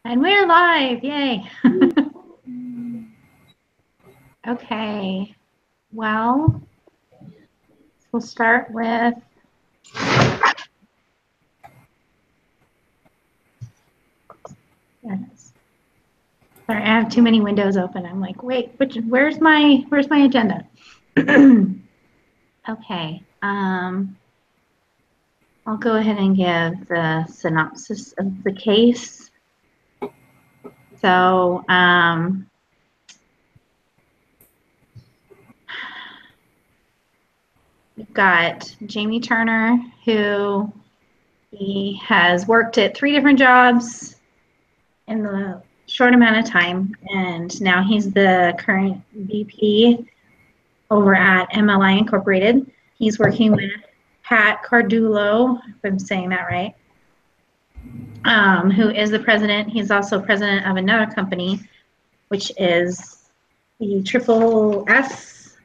And we're live, yay. Okay, well, we'll start with sorry, I have too many windows open. I'm like, wait, where's my agenda? Okay, I'll go ahead and give the synopsis of the case. So, we've got Jamie Turner, who he has worked at 3 different jobs in the short amount of time, and now he's the current VP over at MLI Incorporated. He's working with Pat Cardullo, if I'm saying that right, who is the president. He's also president of another company, which is the Triple S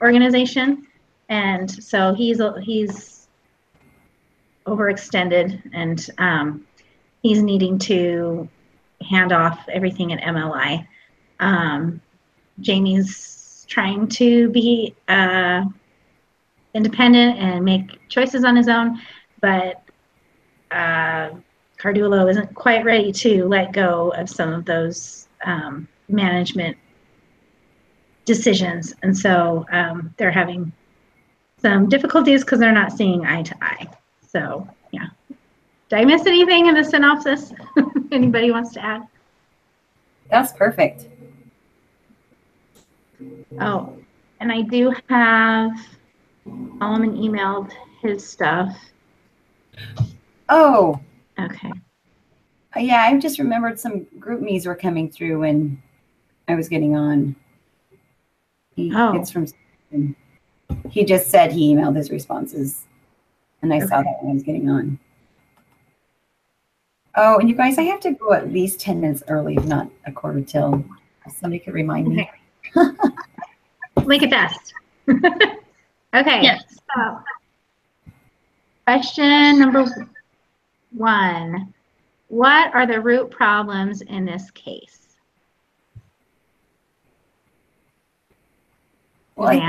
organization. And so he's overextended, and he's needing to hand off everything at MLI. Jamie's trying to be independent and make choices on his own, but Cardullo isn't quite ready to let go of some of those management decisions. And so they're having some difficulties because they're not seeing eye to eye. So, yeah. Did I miss anything in the synopsis? Anybody wants to add? That's perfect. Oh, and I do have Solomon emailed his stuff. Oh. Okay. Yeah, I just remembered some group me's were coming through when I was getting on. It's from. He just said he emailed his responses, and I saw that when I was getting on. Oh, and you guys, I have to go at least 10 minutes early, if not a quarter till. Somebody could remind me. Make it fast. Okay. Yes. So, question number 1. What are the root problems in this case? Well,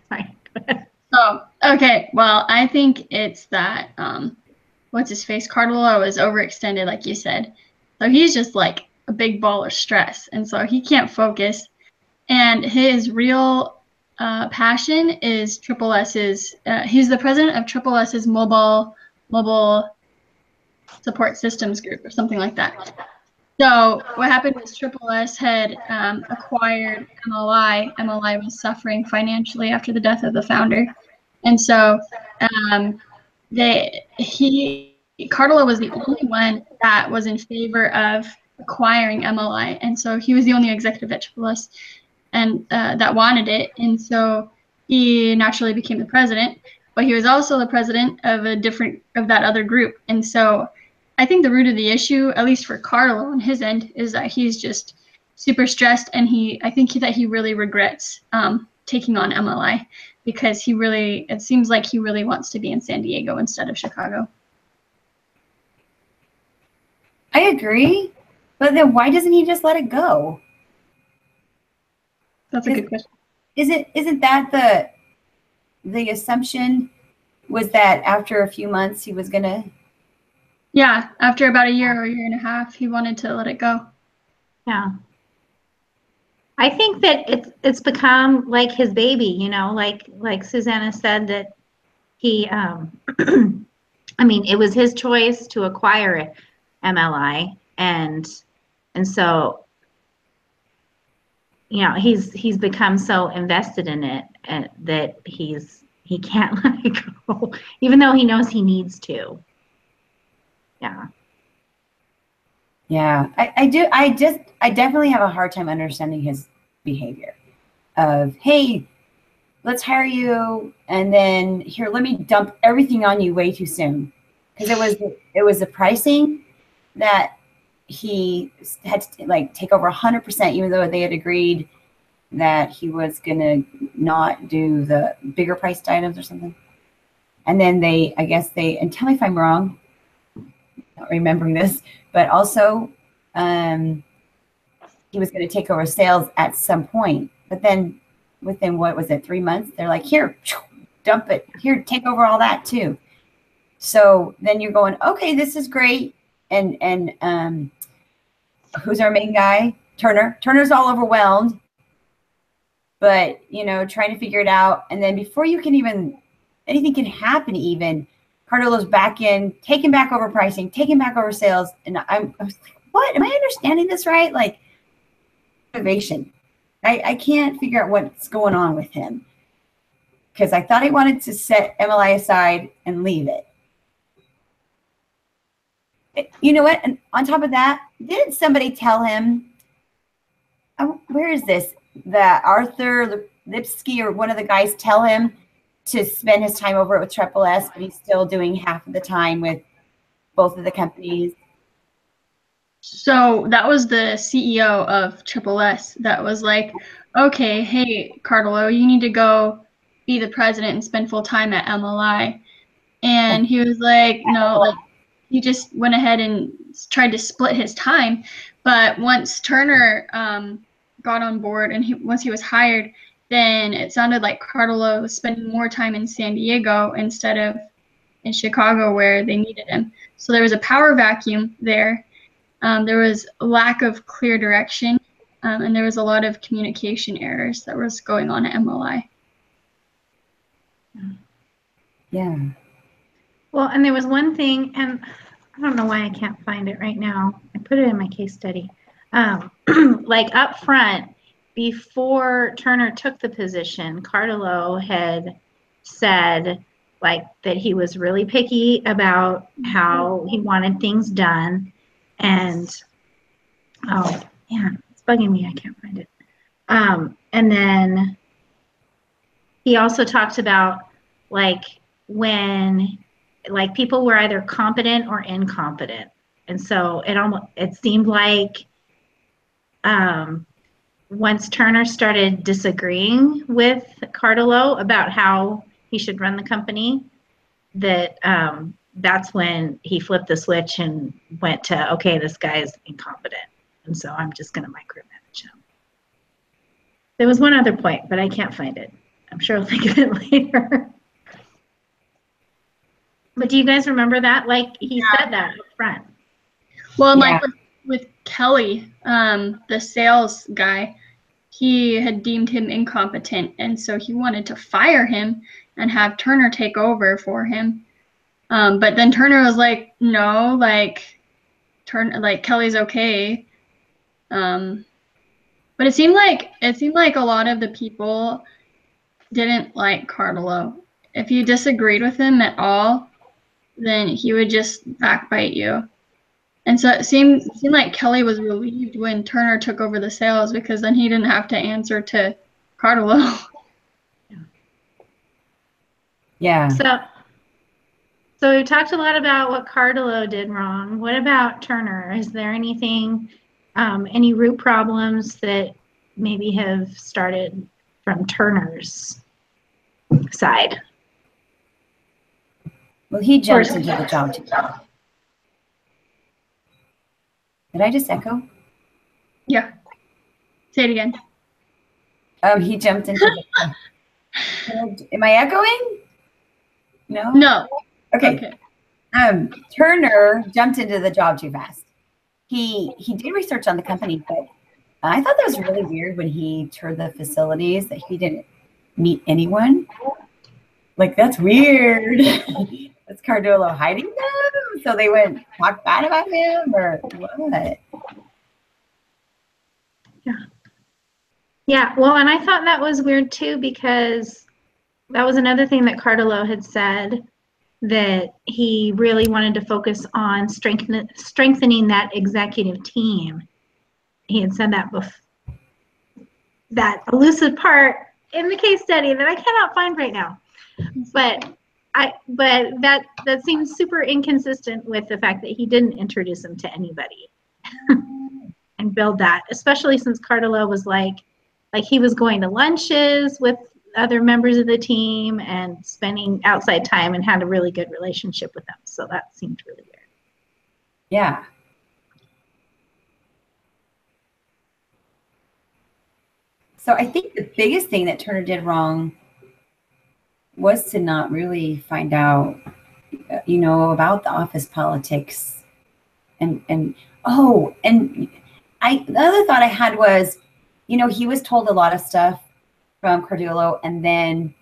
sorry. Oh, okay. Well, I think it's that what's his face? Cardullo is overextended, like you said. So he's just like a big ball of stress, and so he can't focus. And his real passion is Triple S's. He's the president of Triple S's mobile support systems group or something like that. So what happened was Triple S had acquired MLI. MLI was suffering financially after the death of the founder, and so Cardullo was the only one that was in favor of acquiring MLI, and so he was the only executive at Triple S and that wanted it, and so he naturally became the president. But he was also the president of that other group, and so I think the root of the issue, at least for Cardullo on his end, is that he's just super stressed, and I think that he really regrets taking on MLI because it seems like he really wants to be in San Diego instead of Chicago. I agree, but then why doesn't he just let it go? That's a good question. Isn't that the assumption was that after a few months he was gonna? Yeah, after about a year or a year and a half, he wanted to let it go. Yeah. I think that it's become like his baby, you know, like Susanna said that he, I mean, it was his choice to acquire MLI, and so, you know, he's become so invested in it that he can't let it go, even though he knows he needs to. Yeah. Yeah, I do. I definitely have a hard time understanding his behavior of, hey, let's hire you, and then here, let me dump everything on you way too soon, because it was the pricing that he had to like take over 100%, even though they had agreed that he was gonna not do the bigger priced items or something. And then I guess and tell me if I'm wrong, not remembering this, but also he was going to take over sales at some point. But then within, what was it, 3 months, they're like, here, dump it. Here, take over all that too. So then you're going, okay, this is great. And who's our main guy? Turner. Turner's all overwhelmed, but, you know, trying to figure it out. And then before you can even, anything can happen even, Cardullo's back in, taking back over pricing, taking back over sales. And I was like, what? Am I understanding this right? Like, motivation. I can't figure out what's going on with him, because I thought he wanted to set MLI aside and leave it. You know what? And on top of that, didn't somebody tell him, oh, where is this? That Arthur Lipsky or one of the guys tell him to spend his time over with Triple S, but he's still doing half of the time with both of the companies. So that was the CEO of Triple S that was like, okay, hey, Cardullo, you need to go be the president and spend full time at MLI. And he was like, no, like, he just went ahead and tried to split his time. But once Turner got on board and once he was hired, then it sounded like Cardullo was spending more time in San Diego instead of in Chicago where they needed him. So there was a power vacuum there. There was a lack of clear direction, and there was a lot of communication errors that was going on at MLI. Yeah. Well, and there was one thing, and I don't know why I can't find it right now. I put it in my case study. Like up front, before Turner took the position, Cardullo had said like that he was really picky about how he wanted things done. And oh yeah, it's bugging me. I can't find it. And then he also talked about like when like people were either competent or incompetent, and so it seemed like once Turner started disagreeing with Cardullo about how he should run the company, that that's when he flipped the switch and went to, okay, this guy is incompetent, and so I'm just going to micromanage him. There was one other point, but I can't find it. I'm sure I'll think of it later. But do you guys remember that? Like, he said that up front. Well, yeah. Like with Kelly, the sales guy, he had deemed him incompetent, and so he wanted to fire him and have Turner take over for him. But then Turner was like, no, like Kelly's okay. But it seemed like a lot of the people didn't like Cardullo. If you disagreed with him at all, then he would just backbite you. And so it seemed like Kelly was relieved when Turner took over the sales, because then he didn't have to answer to Cardullo. Yeah. So we talked a lot about what Cardullo did wrong. What about Turner? Is there anything, any root problems that maybe have started from Turner's side? Well, he jumped into the job too. Did I just echo? Yeah. Say it again. He jumped into the Am I echoing? No? No. Okay. Turner jumped into the job too fast. He did research on the company, but I thought that was really weird when he toured the facilities that he didn't meet anyone. Like, that's weird. Is Cardullo hiding them? So they wouldn't talk bad about him, or what? Yeah. Yeah, well, and I thought that was weird too, because that was another thing that Cardullo had said, that he really wanted to focus on strengthening that executive team. He had said that before. That elusive part in the case study that I cannot find right now. But that seems super inconsistent with the fact that he didn't introduce him to anybody and build that, especially since Cardullo was like he was going to lunches with other members of the team and spending outside time and had a really good relationship with them. So that seemed really weird. Yeah. So I think the biggest thing that Turner did wrong was to not really find out, about the office politics. And oh, and the other thought I had was, he was told a lot of stuff from Cardullo, and then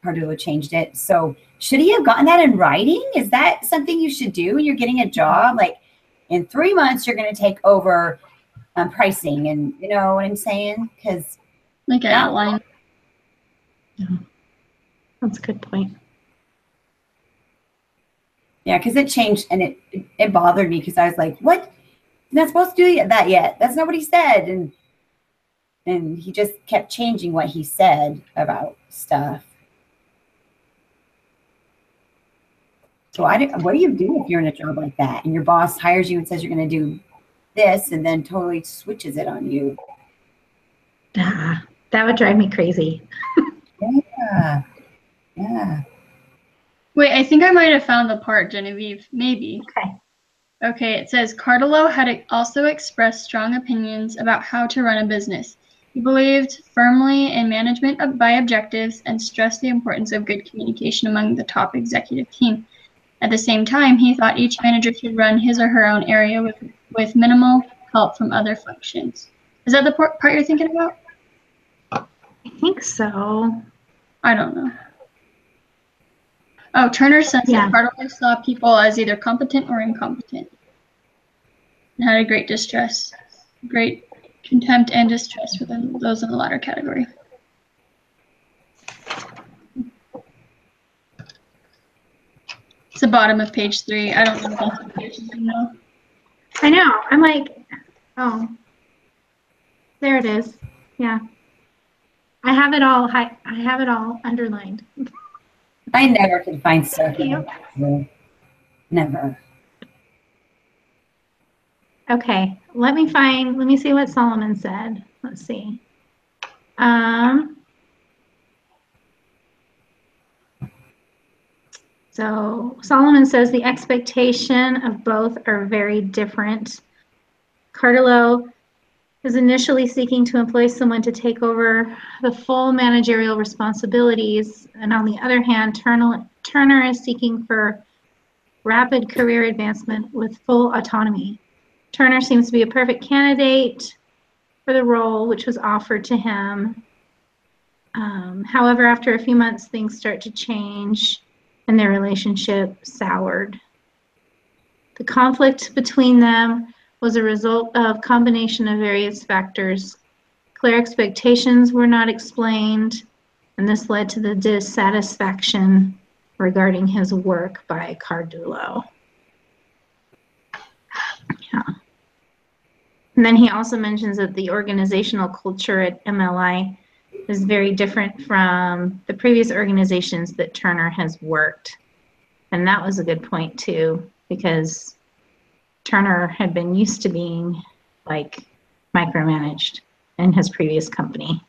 Cardullo changed it. So should he have gotten that in writing? Is that something you should do when you're getting a job? Like, in 3 months, you're going to take over pricing, and you know what I'm saying? Because like an outline. Yeah. That's a good point. Yeah, because it changed, and it bothered me, because I was like, what? You're not supposed to do that yet. That's not what he said. And he just kept changing what he said about stuff. So what do you do if you're in a job like that and your boss hires you and says you're going to do this and then totally switches it on you? That would drive me crazy. Yeah. Yeah. Wait, I think I might have found the part, Genevieve. Maybe. Okay. Okay, it says Cardullo had also expressed strong opinions about how to run a business. He believed firmly in management by objectives and stressed the importance of good communication among the top executive team. At the same time, he thought each manager should run his or her own area with minimal help from other functions. Is that the part you're thinking about? I think so. I don't know. Oh, Turner says that Cardullo saw people as either competent or incompetent, and had a great contempt and distrust for those in the latter category. It's the bottom of page 3. I don't know if that's the page you know. I know. I'm like, oh, there it is. Yeah. I have it all underlined. I never can find stuff. Never. Okay, let me see what Solomon said. Let's see. So Solomon says the expectation of both are very different. Cardullo is initially seeking to employ someone to take over the full managerial responsibilities, and on the other hand, Turner is seeking for rapid career advancement with full autonomy. Turner seems to be a perfect candidate for the role which was offered to him. However, after a few months, things start to change and their relationship soured. The conflict between them was a result of combination of various factors. Clear expectations were not explained, and this led to the dissatisfaction regarding his work by Cardullo. Yeah. And then he also mentions that the organizational culture at MLI is very different from the previous organizations that Turner has worked. And that was a good point too, because Turner had been used to being like micromanaged in his previous company.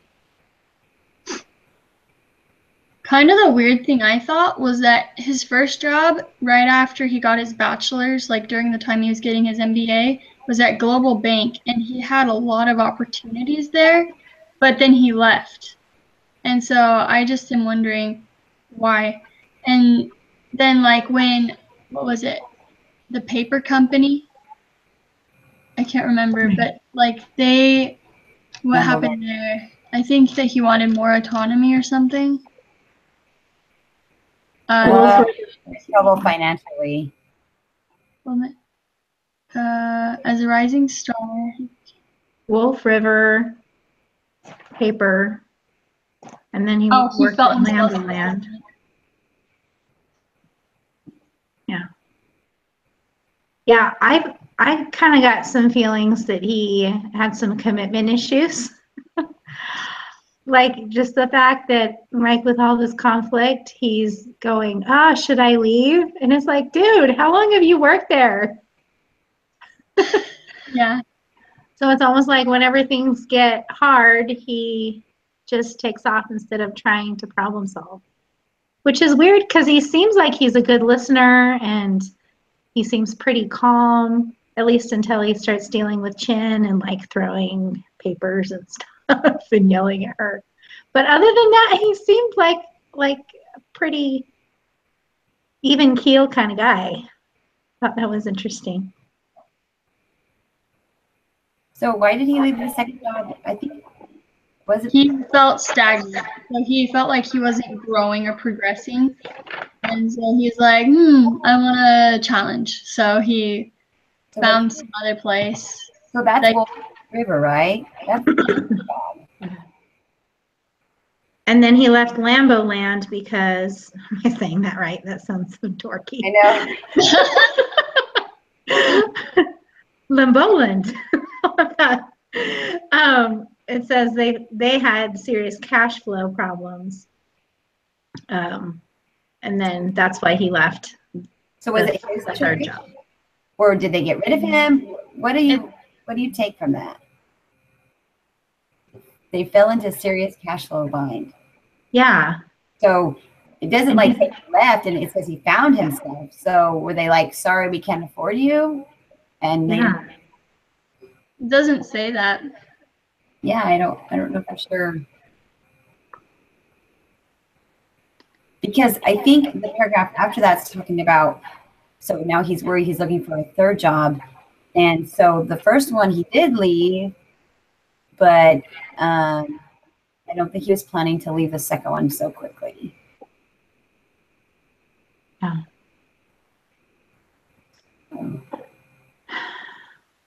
Kind of the weird thing I thought was that his first job, right after he got his bachelor's, like during the time he was getting his MBA, was at Global Bank, and he had a lot of opportunities there, but then he left. And so I just am wondering why. And then like what was it? The paper company? I can't remember, but like what happened there? I think that he wanted more autonomy or something. Trouble financially. As a rising star. Wolf River, paper, and then he worked at Land. Yeah. Yeah, I kind of got some feelings that he had some commitment issues. Like just the fact that like with all this conflict, he's going, should I leave? And it's like, dude, how long have you worked there? Yeah. So it's almost like whenever things get hard, he just takes off instead of trying to problem solve, which is weird because he seems like he's a good listener and he seems pretty calm. at least until he starts dealing with Chin and like throwing papers and stuff and yelling at her. But other than that, he seemed like a pretty even keel kind of guy. Thought that was interesting. So why did he leave the second job? I think, was it? He felt stagnant. So he felt like he wasn't growing or progressing. And so he's like, I want a challenge. So he found some other place. So that's Like, Wolf River, right? That's And then he left Lambo Land because, am I saying that right? That sounds so dorky. I know. Lamboland. It says they had serious cash flow problems. And then that's why he left. So was it the third job? Or did they get rid of him? What do you take from that? They fell into serious cash flow bind. Yeah. So it doesn't like say he left, and it says he found himself. So were they like, sorry, we can't afford you? And yeah. It doesn't say that. Yeah, I don't know for sure. Because I think the paragraph after that's talking about, so now he's worried he's looking for a third job. And so the first one he did leave, but I don't think he was planning to leave the second one so quickly. Yeah.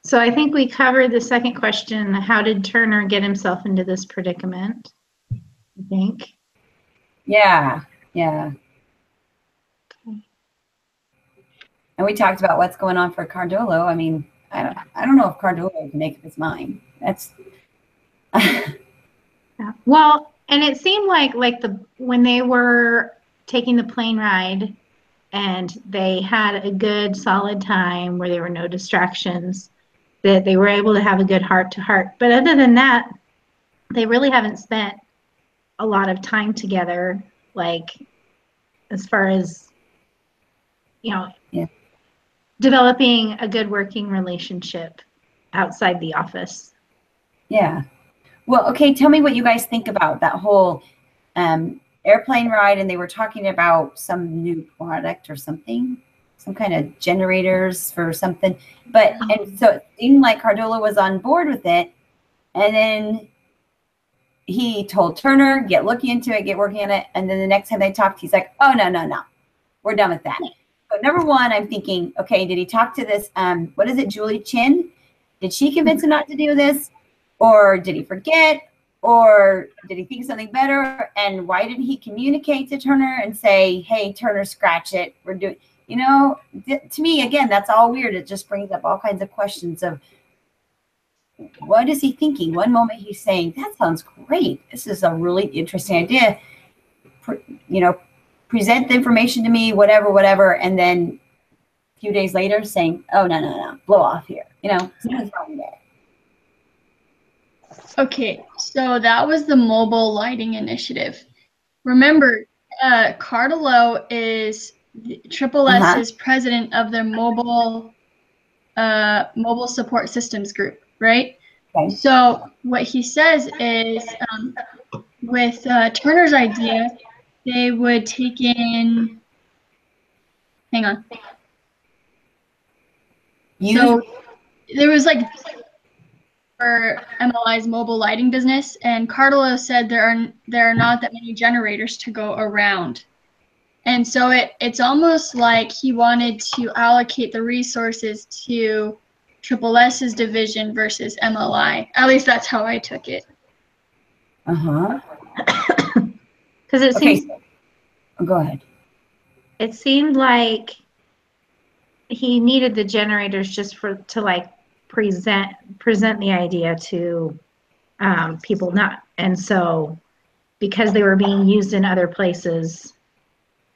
So I think we covered the second question. How did Turner get himself into this predicament? I think. Yeah. Yeah. Okay. And we talked about what's going on for Cardullo. I mean, I don't know if Cardullo can make up his mind. That's yeah. Well, and it seemed like when they were taking the plane ride and they had a good solid time where there were no distractions, that they were able to have a good heart to heart. But other than that, they really haven't spent a lot of time together, like as far as, yeah, developing a good working relationship outside the office. Yeah. Well, okay, tell me what you guys think about that whole airplane ride, and they were talking about some new product or something, some kind of generators for something. But and so it seemed like Cardullo was on board with it, and then he told Turner, get looking into it, get working on it. And then the next time they talked, he's like, oh, no, we're done with that. So number one, I'm thinking, okay, did he talk to this, what is it, Julie Chin? Did she convince him not to do this? Or did he forget? Or did he think something better? And why didn't he communicate to Turner and say, hey, Turner, scratch it. We're doing, to me, again, that's all weird. It just brings up all kinds of questions of, what is he thinking? One moment he's saying, that sounds great. This is a really interesting idea. Present the information to me, whatever. And then a few days later saying, oh, no, blow off here. Something's wrong there. Okay, so that was the mobile lighting initiative. Remember, Cardullo is Triple S's president of their mobile support systems group, right? Okay. So what he says is, with Turner's idea, they would take in. Hang on. So there was like for MLI's mobile lighting business, and Cardullo said there are not that many generators to go around. And so it's almost like he wanted to allocate the resources to Triple S's division versus MLI. At least that's how I took it. Because it seems. Go ahead. It seemed like he needed the generators just to like present the idea to people, and so because they were being used in other places,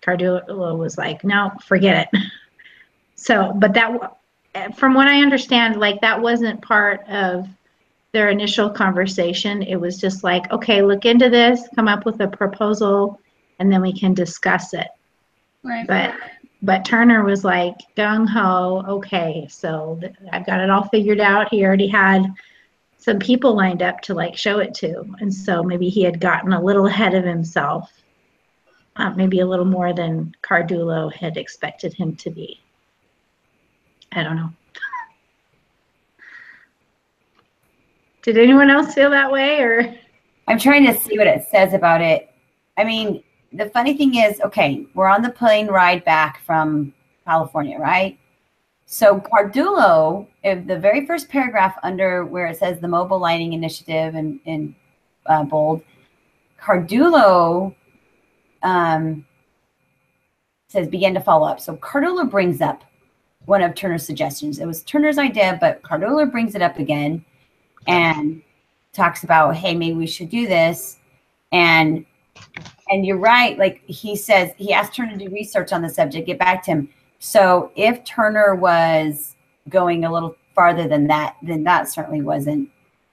Cardullo was like, no, forget it. So, but that, from what I understand, like that wasn't part of their initial conversation. It was just like, okay, look into this, come up with a proposal, and then we can discuss it. Right. But But Turner was like gung ho. Okay, so I've got it all figured out. He already had some people lined up to like show it to, and so maybe he had gotten a little ahead of himself, maybe a little more than Cardullo had expected him to be. I don't know. Did anyone else feel that way, or? I'm trying to see what it says about it. I mean, the funny thing is, okay, we're on the plane ride back from California, right? So Cardullo, if the very first paragraph under where it says the mobile lighting initiative in bold, Cardullo says begin to follow up. So Cardullo brings up one of Turner's suggestions. It was Turner's idea, but Cardullo brings it up again and talks about, hey, maybe we should do this. And you're right. Like he says, he asked Turner to do research on the subject, get back to him. So if Turner was going a little farther than that, then that certainly wasn't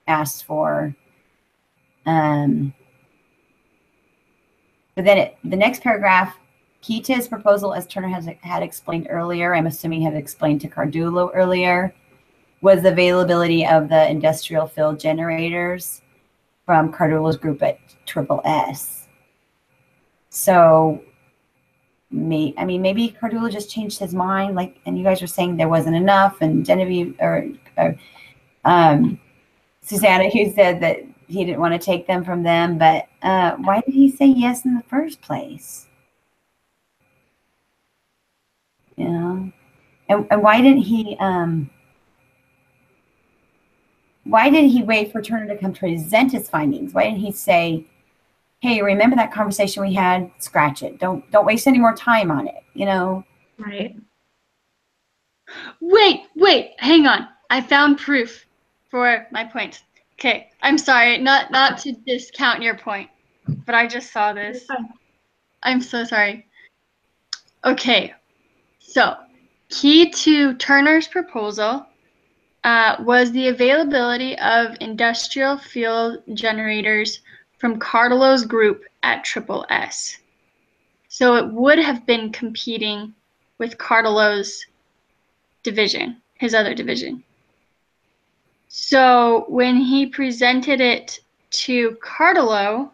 asked for. But then the next paragraph, key to his proposal, as Turner had explained earlier, I'm assuming had explained to Cardullo earlier, was the availability of the industrial field generators from Cardullo's group at SSS. So, maybe Cardullo just changed his mind, like, and you guys were saying there wasn't enough, and Genevieve or Susanna, who said that he didn't want to take them from them, but why did he say yes in the first place? You know, and why didn't he? Why did he wait for Turner to come to present his findings? Why didn't he say, hey, remember that conversation we had? Scratch it. Don't waste any more time on it, you know? Right. Wait, hang on. I found proof for my point. Okay, I'm sorry, not to discount your point, but I just saw this. I'm so sorry. Okay, so key to Turner's proposal was the availability of industrial field generators from Cardullo's group at SSS. So it would have been competing with Cardullo's division, his other division. So when he presented it to Cardullo,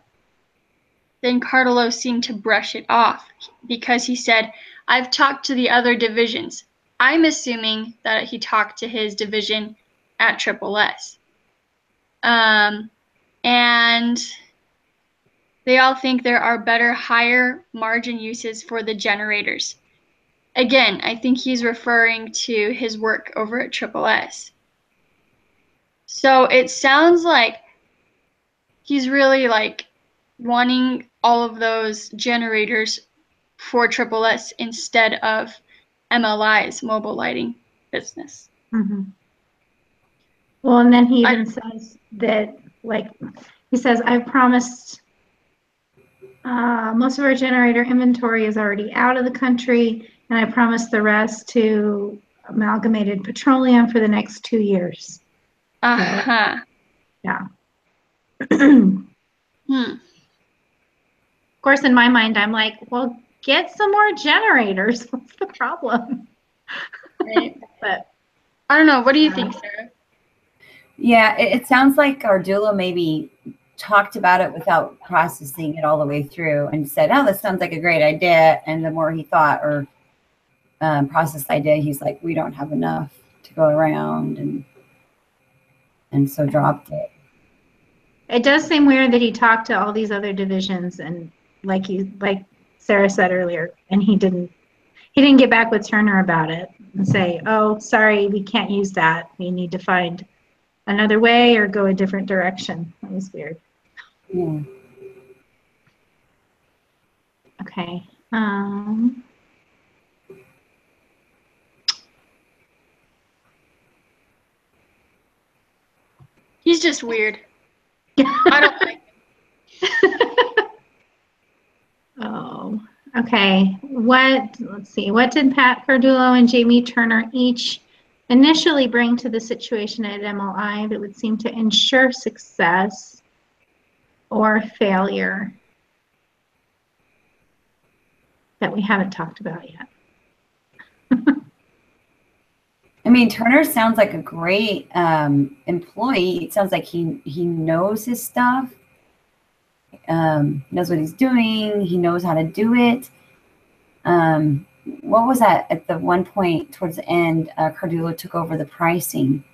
then Cardullo seemed to brush it off because he said, I've talked to the other divisions. I'm assuming that he talked to his division at SSS. And they all think there are better, higher margin uses for the generators. Again, I think he's referring to his work over at SSS. So it sounds like he's really like wanting all of those generators for SSS instead of MLI's mobile lighting business. Mm-hmm. Well, and then he even says that, like, he says, I've promised most of our generator inventory is already out of the country, and I promised the rest to Amalgamated Petroleum for the next 2 years. Uh-huh. Yeah. Of course, in my mind, I'm like, well, get some more generators. What's the problem? Right. But I don't know. What do you think, Sarah? Yeah, it sounds like Cardullo maybe talked about it without processing it all the way through and said, oh, this sounds like a great idea. And the more he thought or processed the idea, he's like, we don't have enough to go around, and so dropped it. it does seem weird that he talked to all these other divisions, and like Sarah said earlier, and he didn't get back with Turner about it and say, oh, sorry, we can't use that. We need to find another way or go a different direction. That was weird. Yeah. Okay. He's just weird. I don't like him. Oh, okay. Let's see. What did Pat Cardullo and Jamie Turner each initially bring to the situation at MLI that would seem to ensure success or failure that we haven't talked about yet? I mean, Turner sounds like a great employee. It sounds like he knows his stuff, knows what he's doing. He knows how to do it. What was that at the one point towards the end? Cardullo took over the pricing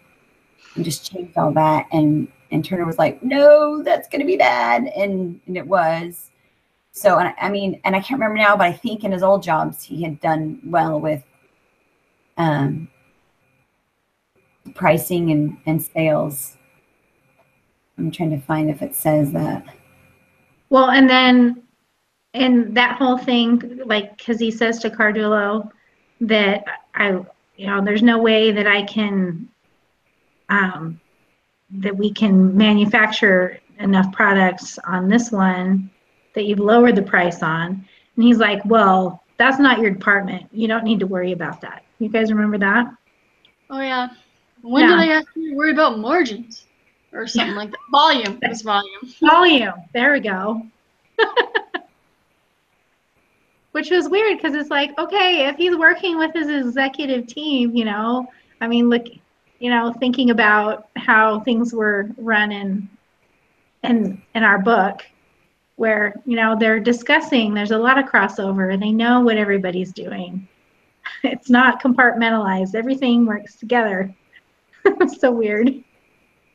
and just changed all that. And Turner was like, no, that's going to be bad. And it was. So, I mean, and I can't remember now, but I think in his old jobs, he had done well with pricing and sales. I'm trying to find if it says that. Well, and then in that whole thing, like, because he says to Cardullo that there's no way that I can, that we can manufacture enough products on this one that you've lowered the price on. And he's like, well, that's not your department. You don't need to worry about that. You guys remember that? Oh, yeah. When did I have to worry about margins or something like that? Volume. It was volume. Volume. There we go. Which was weird because it's like, okay, if he's working with his executive team, I mean, look, thinking about how things were run in our book, where they're discussing, there's a lot of crossover. They know what everybody's doing. It's not compartmentalized. Everything works together. So weird.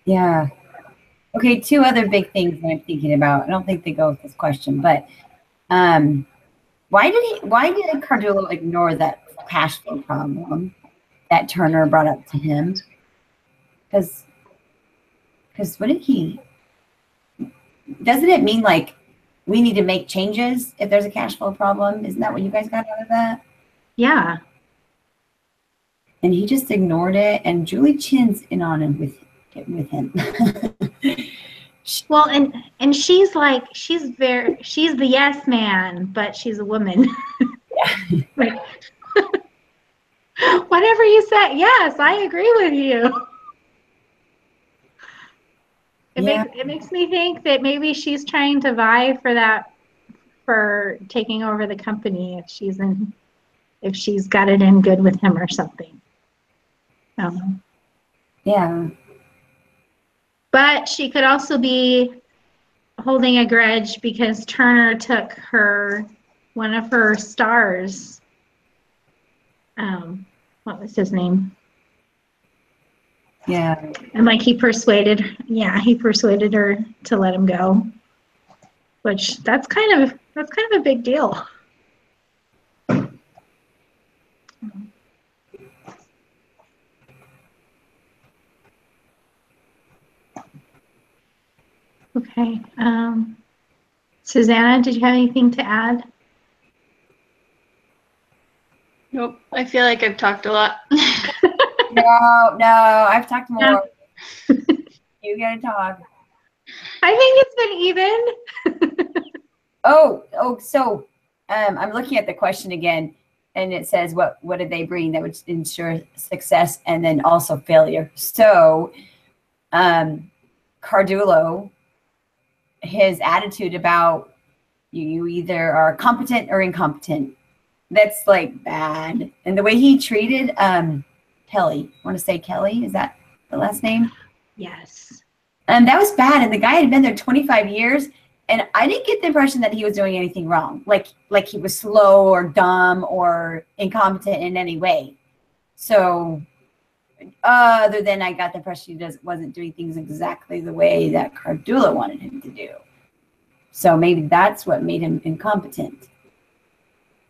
Yeah. Okay, two other big things that I'm thinking about. I don't think they go with this question, but why did Cardullo ignore that cash flow problem that Turner brought up to him? Because wouldn't he? Doesn't it mean like we need to make changes if there's a cash flow problem? Isn't that what you guys got out of that? Yeah. And he just ignored it, and Julie chins in on him with him. Well, and she's like, she's the yes man, but she's a woman. Yeah. Like, whatever you say, yes, I agree with you. It makes me think that maybe she's trying to vie for taking over the company if she's got it in good with him or something. Yeah. But she could also be holding a grudge because Turner took one of her stars. What was his name? Yeah. And like he persuaded her to let him go. Which that's kind of a big deal. Okay. Susanna, did you have anything to add? Nope. I feel like I've talked a lot. No, I've talked more. You gotta talk. I think it's been even. So I'm looking at the question again, and it says what did they bring that would ensure success and then also failure. So Cardullo, his attitude about you either are competent or incompetent, that's like bad. And the way he treated Kelly, I want to say Kelly, is that the last name? Yes. And that was bad. And the guy had been there 25 years. And I didn't get the impression that he was doing anything wrong. Like he was slow or dumb or incompetent in any way. So other than I got the impression he wasn't doing things exactly the way that Cardullo wanted him to do. So maybe that's what made him incompetent.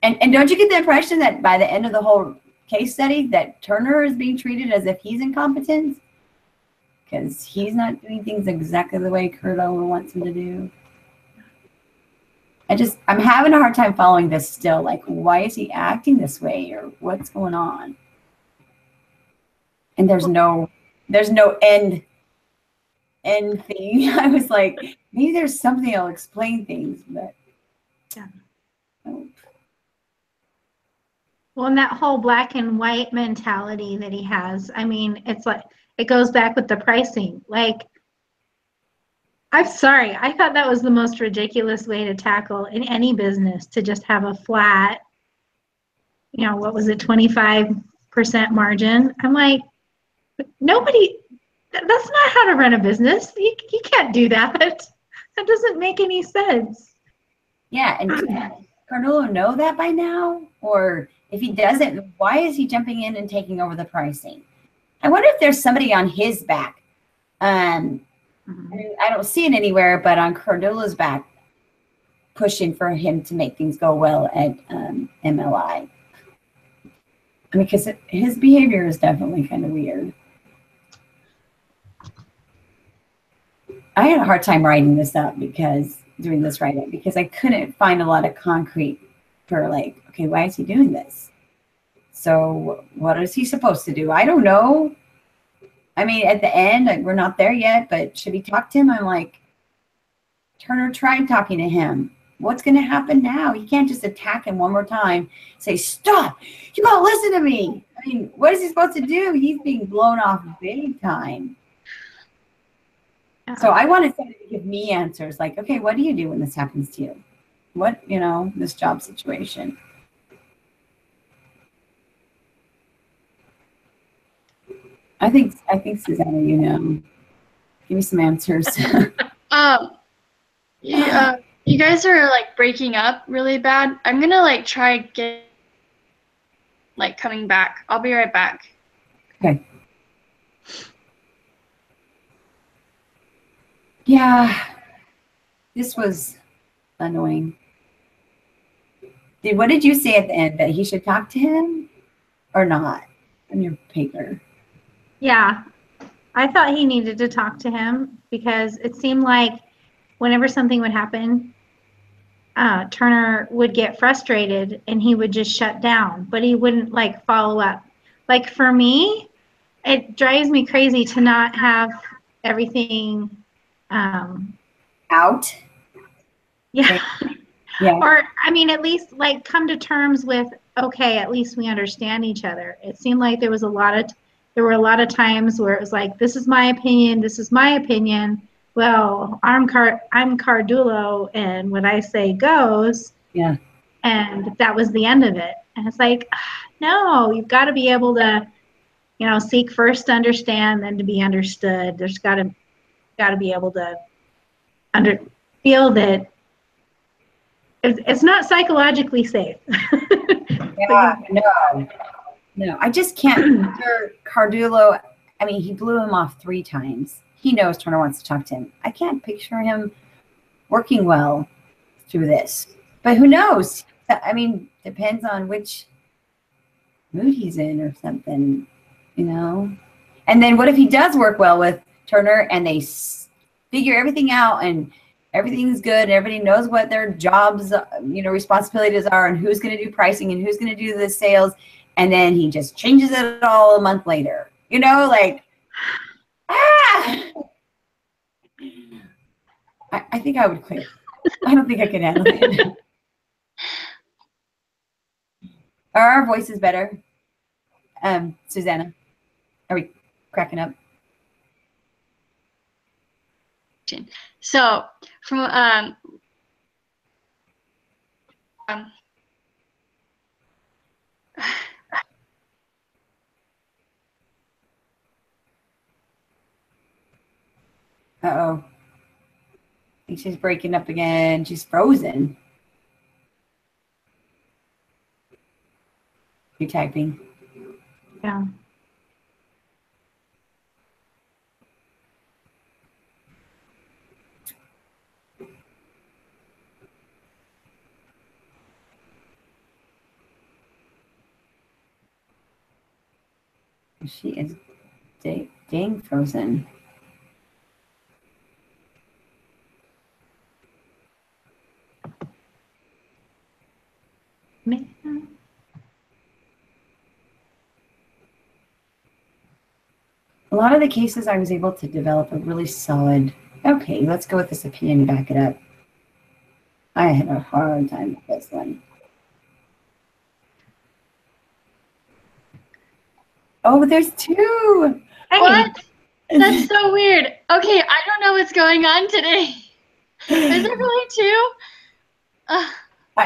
And don't you get the impression that by the end of the whole case study that Turner is being treated as if he's incompetent? Because he's not doing things exactly the way Cardullo wants him to do. I'm having a hard time following this still. Like, why is he acting this way, or what's going on? And there's no end thing. I was like, maybe there's something that'll explain things, but yeah. Oh. Well, and that whole black and white mentality that he has, I mean, it's like it goes back with the pricing. Like, I'm sorry, I thought that was the most ridiculous way to tackle in any business, to just have a flat what was it, 25% margin. I'm like, nobody, that's not how to run a business. You can't do that. That doesn't make any sense. Yeah, and does Cardullo know that by now? Or if he doesn't, why is he jumping in and taking over the pricing? I wonder if there's somebody on his back. I don't see it anywhere, but on Cardullo's back, pushing for him to make things go well at MLI. I mean, because his behavior is definitely kind of weird. I had a hard time writing this up doing this write-up because I couldn't find a lot of concrete for like, okay, why is he doing this? So what is he supposed to do? I don't know. I mean, at the end, like, we're not there yet, but should he talk to him? I'm like, Turner tried talking to him. What's going to happen now? You can't just attack him one more time. Say, stop. You got to listen to me. I mean, what is he supposed to do? He's being blown off big time. So I wanted somebody to give me answers like, okay, what do you do when this happens to you? What, this job situation. I think Susanna, give me some answers. Yeah, you guys are like breaking up really bad. I'm gonna like try coming back. I'll be right back. Okay. Yeah, this was annoying. What did you say at the end? That he should talk to him or not on your paper? Yeah, I thought he needed to talk to him because it seemed like whenever something would happen, Turner would get frustrated and he would just shut down, but he wouldn't like follow up. Like for me, it drives me crazy to not have everything out. Yeah. Yeah. Or I mean, at least like come to terms with, okay, at least we understand each other. It seemed like there were a lot of times where it was like, this is my opinion, this is my opinion. Well, I'm Cardullo, and what I say goes. Yeah. And that was the end of it. And it's like, no, you've got to be able to, seek first to understand, then to be understood. There's got to be able to feel that it's not psychologically safe. Yeah, no, I just can't picture Cardullo. I mean, he blew him off 3 times. He knows Turner wants to talk to him. I can't picture him working well through this. But who knows? I mean, depends on which mood he's in or something, And then what if he does work well with Turner and they figure everything out and everything's good and everybody knows what their jobs, responsibilities are and who's going to do pricing and who's going to do the sales, and then he just changes it all a month later, I think I would quit. I don't think I could handle it. Are our voices better? Susanna, are we cracking up? So from Uh-oh. I think she's breaking up again. She's frozen. You're typing. Yeah. She is dang frozen. Man. A lot of the cases I was able to develop a really solid, okay, let's go with this opinion and back it up. I had a hard time with this one. Oh, there's 2. Hey. What? That's so weird. Okay, I don't know what's going on today. Is there really 2?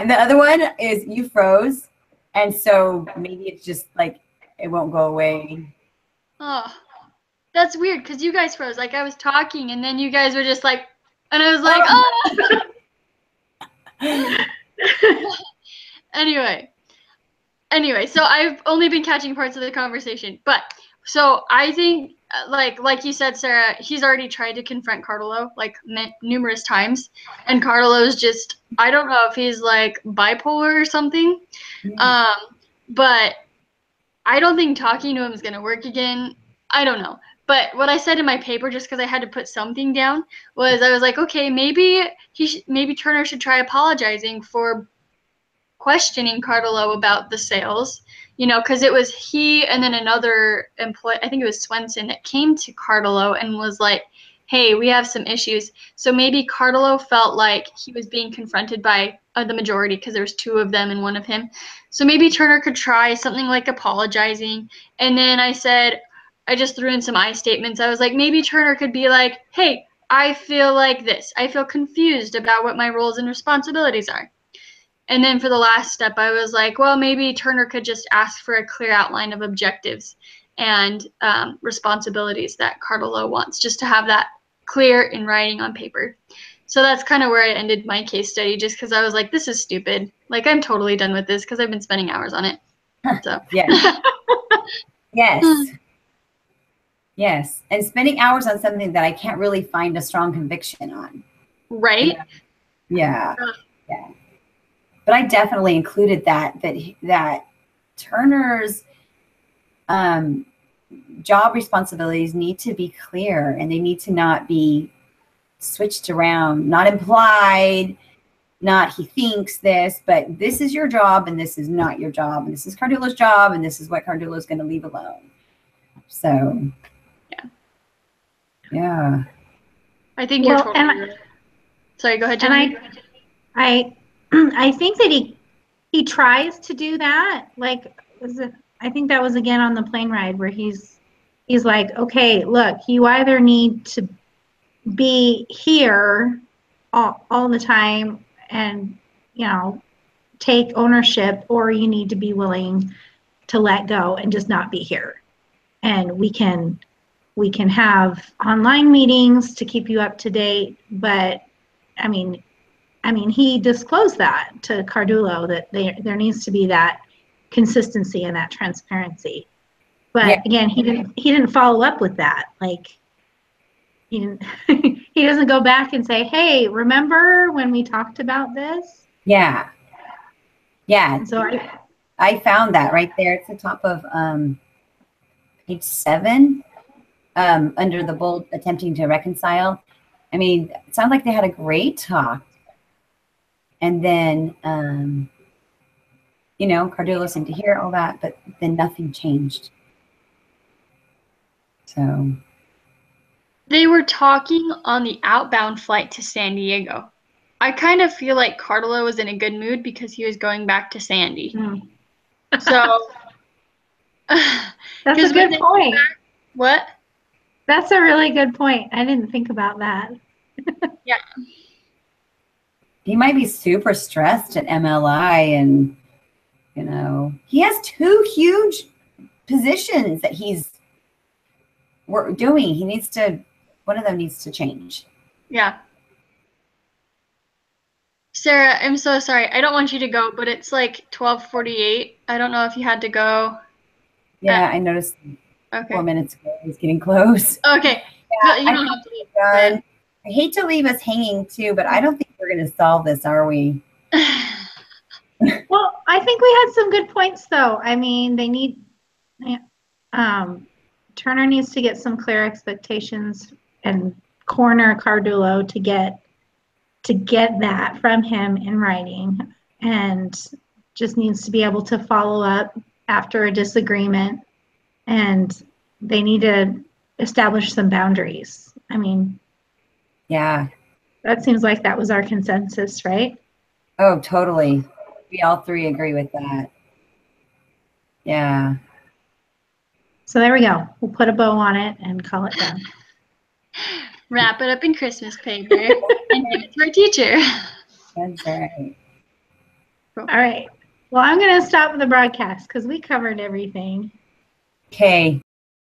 The other one is you froze, And so maybe it's just like it won't go away. Oh, that's weird because you guys froze. Like I was talking and then you guys were just like, and I was like, oh. Anyway, so I've only been catching parts of the conversation, but so I think, like you said, Sarah, he's already tried to confront Cardullo like numerous times, and Cardullo's just, I don't know if he's like bipolar or something, but I don't think talking to him is gonna work again. I don't know. But what I said in my paper, just because I had to put something down, was I was like, okay, maybe maybe Turner should try apologizing for questioning Cardullo about the sales, because it was he and then another employee, I think it was Swenson, that came to Cardullo and was like, hey, we have some issues. So maybe Cardullo felt like he was being confronted by the majority because there was two of them and one of him. So maybe Turner could try something like apologizing. And then I just threw in some I statements. I was like, maybe Turner could be like, hey, I feel like this. I feel confused about what my roles and responsibilities are. And then for the last step, I was like, well, maybe Turner could just ask for a clear outline of objectives and responsibilities that Cardullo wants, just to have that clear in writing on paper. So that's kind of where I ended my case study, just because I was like, this is stupid. Like, I'm totally done with this because I've been spending hours on it. So Yes. Yes. Yes. And spending hours on something that I can't really find a strong conviction on. Right? Yeah. Yeah. But I definitely included that Turner's job responsibilities need to be clear, and they need to not be switched around, not implied, not he thinks this, but this is your job and this is not your job, and this is Cardullo's job and this is what Cardullo is going to leave alone. So yeah. I think you're totally right. Sorry, go ahead, Jenny. And I think that he tries to do that. Like, I think that was again on the plane ride where he's like, okay, look, you either need to be here all the time and take ownership, or you need to be willing to let go and just not be here. And we can have online meetings to keep you up to date, but I mean, he disclosed that to Cardullo that there needs to be that consistency and that transparency. But again, he didn't follow up with that. Like, he didn't. He doesn't go back and say, "Hey, remember when we talked about this?" Yeah. Yeah. And so I found that right there. It's the top of page 7, under the bold attempting to reconcile. I mean, it sounds like they had a great talk. And then, Cardullo seemed to hear all that, but then nothing changed. So. They were talking on the outbound flight to San Diego. I kind of feel like Cardullo was in a good mood because he was going back to Sandy. So. That's a good point. What? That's a really good point. I didn't think about that. Yeah. He might be super stressed at MLI, and he has 2 huge positions that he's doing. One of them needs to change. Yeah. Sarah, I'm so sorry. I don't want you to go, but it's like 12:48. I don't know if you had to go. Yeah, I noticed. Okay. 4 minutes ago, it's getting close. Okay. Yeah, you don't have to leave. Done. I hate to leave us hanging too, but I don't think we're going to solve this, are we? Well, I think we had some good points, though. I mean, Turner needs to get some clear expectations and corner Cardullo to get that from him in writing, and just needs to be able to follow up after a disagreement, and they need to establish some boundaries. I mean, yeah, that seems like that was our consensus, right? Oh, totally. We all 3 agree with that. Yeah. So there we go. We'll put a bow on it and call it done. Wrap it up in Christmas paper and give it to our teacher. That's right. All right. Well, I'm going to stop the broadcast because we covered everything. Okay.